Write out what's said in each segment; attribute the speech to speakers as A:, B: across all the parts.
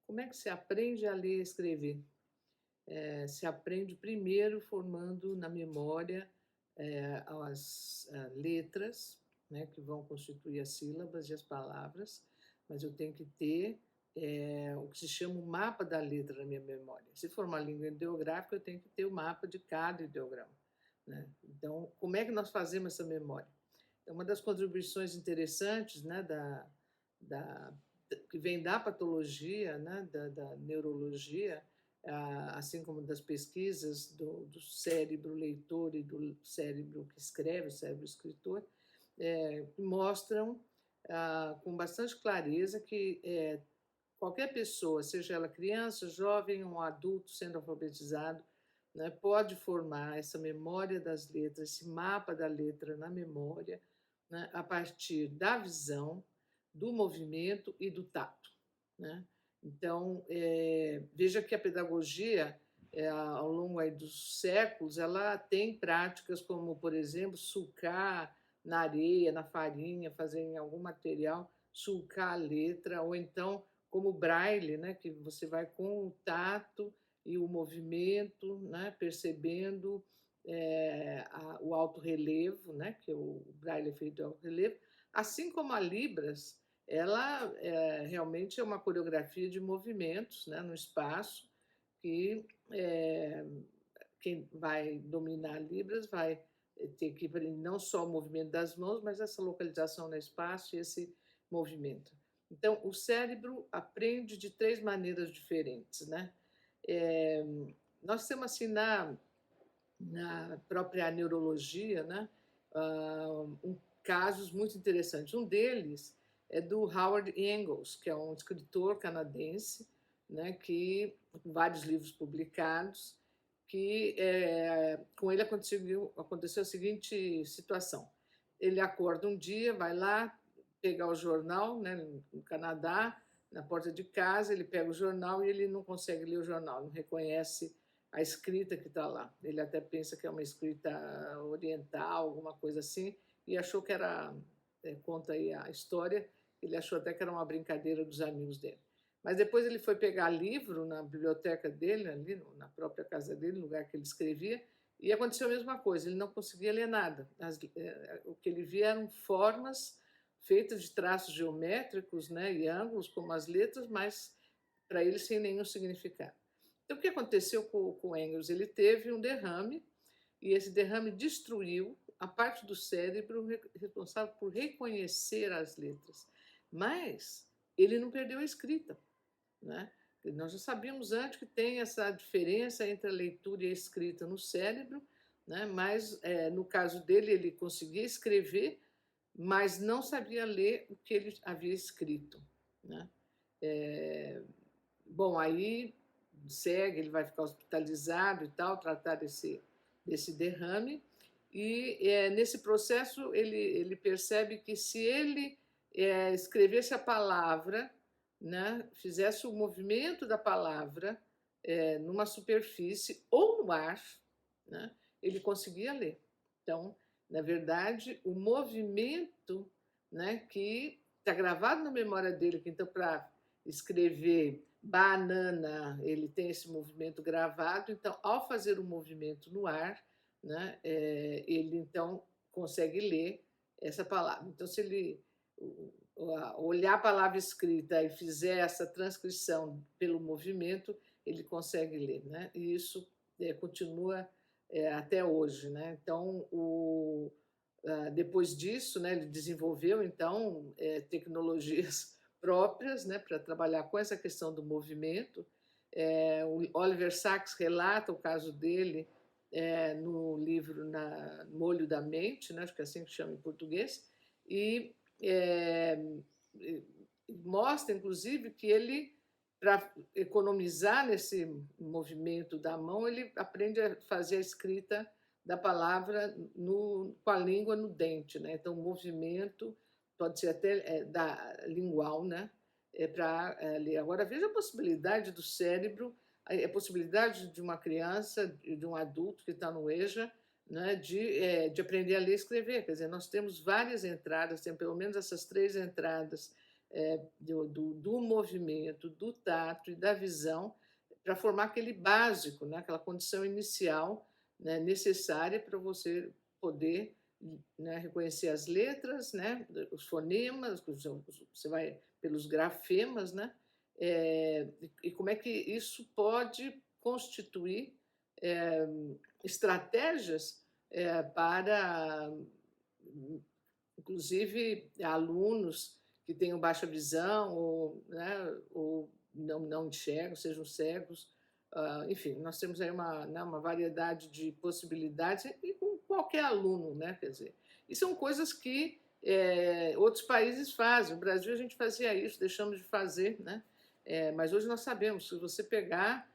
A: Como é que se aprende a ler e escrever? Se aprende primeiro formando na memória, as letras, né, que vão constituir as sílabas e as palavras, mas eu tenho que ter, o que se chama o mapa da letra na minha memória. Se for uma língua ideográfica, eu tenho que ter o mapa de cada ideograma, né. Então, como é que nós fazemos essa memória? É uma das contribuições interessantes, né, da que vem da patologia, né, da neurologia, assim como das pesquisas do cérebro leitor e do cérebro que escreve, o cérebro escritor, mostram, com bastante clareza que, qualquer pessoa, seja ela criança, jovem ou adulto sendo alfabetizado, né, pode formar essa memória das letras, esse mapa da letra na memória, né, a partir da visão, do movimento e do tato, né. Então, veja que a pedagogia, ao longo aí dos séculos, ela tem práticas como, por exemplo, sulcar na areia, na farinha, fazer em algum material, sulcar a letra, ou então como o braille, né, que você vai com o tato e o movimento, né, percebendo, o alto relevo, né, que o braille é feito de alto relevo, assim como a libras, ela, realmente é uma coreografia de movimentos, né, no espaço que, quem vai dominar libras vai ter que aprender não só o movimento das mãos, mas essa localização no espaço e esse movimento. Então, o cérebro aprende de 3 maneiras diferentes, né. Eh, Nós temos, assim, na própria neurologia, né, casos muito interessantes. Um deles é do Howard Engels, que é um escritor canadense, né, que vários livros publicados, que com ele aconteceu a seguinte situação. Ele acorda um dia, vai lá pegar o jornal, né, no Canadá, na porta de casa, ele pega o jornal e ele não consegue ler o jornal, não reconhece a escrita que está lá. Ele até pensa que é uma escrita oriental, alguma coisa assim, e achou que era, conta aí a história, ele achou até que era uma brincadeira dos amigos dele. Mas depois ele foi pegar livro na biblioteca dele, ali na própria casa dele, no lugar que ele escrevia, e aconteceu a mesma coisa, ele não conseguia ler nada. O que ele via eram formas feitas de traços geométricos, né, e ângulos, como as letras, mas para ele sem nenhum significado. Então, o que aconteceu com o Engels? Ele teve um derrame, e esse derrame destruiu a parte do cérebro responsável por reconhecer as letras. Mas ele não perdeu a escrita, né? Nós já sabíamos antes que tem essa diferença entre a leitura e a escrita no cérebro, né? Mas no caso dele, ele conseguia escrever, mas não sabia ler o que ele havia escrito, né? Bom, aí segue, ele vai ficar hospitalizado e tal, tratar desse derrame. E nesse processo ele percebe que se ele escrevesse a palavra, né, fizesse o movimento da palavra numa superfície ou no ar, né, ele conseguia ler. Então, na verdade, o movimento, né, que está gravado na memória dele, que então para escrever banana, ele tem esse movimento gravado, então, ao fazer o movimento no ar, né, ele então consegue ler essa palavra. Então, se ele olhar a palavra escrita e fizer essa transcrição pelo movimento, ele consegue ler, né? E isso continua até hoje, né? Então, depois disso, né, ele desenvolveu então tecnologias próprias, né, para trabalhar com essa questão do movimento. O Oliver Sacks relata o caso dele no livro No Olho da Mente, né, acho que é assim que chama em português, e é, mostra, inclusive, que ele, para economizar nesse movimento da mão, ele aprende a fazer a escrita da palavra com a língua no dente, né? Então, o movimento pode ser até da lingual, né? Para ler. Agora, veja a possibilidade do cérebro, a possibilidade de uma criança, de um adulto que está no EJA, né, de aprender a ler e escrever. Quer dizer, nós temos várias entradas, temos pelo menos essas 3 entradas do movimento, do tato e da visão, para formar aquele básico, né, aquela condição inicial, né, necessária para você poder, né, reconhecer as letras, né, os fonemas, você vai pelos grafemas, né, e como é que isso pode constituir eh, estratégias para, inclusive, alunos que tenham baixa visão ou, né, ou não enxergam, sejam cegos. Enfim, nós temos aí uma, né, uma variedade de possibilidades e com qualquer aluno, né? Quer dizer, e são coisas que outros países fazem. No Brasil a gente fazia isso, deixamos de fazer, né? Mas hoje nós sabemos, se você pegar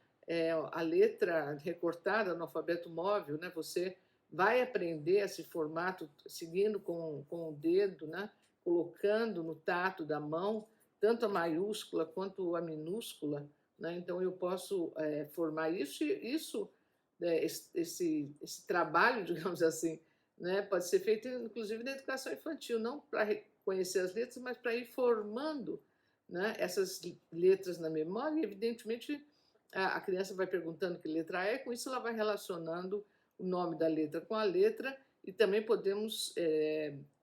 A: a letra recortada no alfabeto móvel, né, você vai aprender esse formato seguindo com o dedo, né, colocando no tato da mão, tanto a maiúscula quanto a minúscula. Né? Então, eu posso formar isso, e isso esse trabalho, digamos assim, né, pode ser feito, inclusive, na educação infantil, não para reconhecer as letras, mas para ir formando, né, essas letras na memória. E, evidentemente, a criança vai perguntando que letra é, com isso ela vai relacionando o nome da letra com a letra, e também podemos,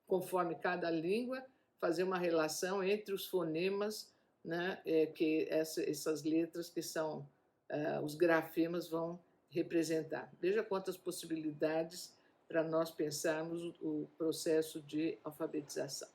A: conforme cada língua, fazer uma relação entre os fonemas, né, que essas letras que são os grafemas vão representar. Veja quantas possibilidades para nós pensarmos o processo de alfabetização.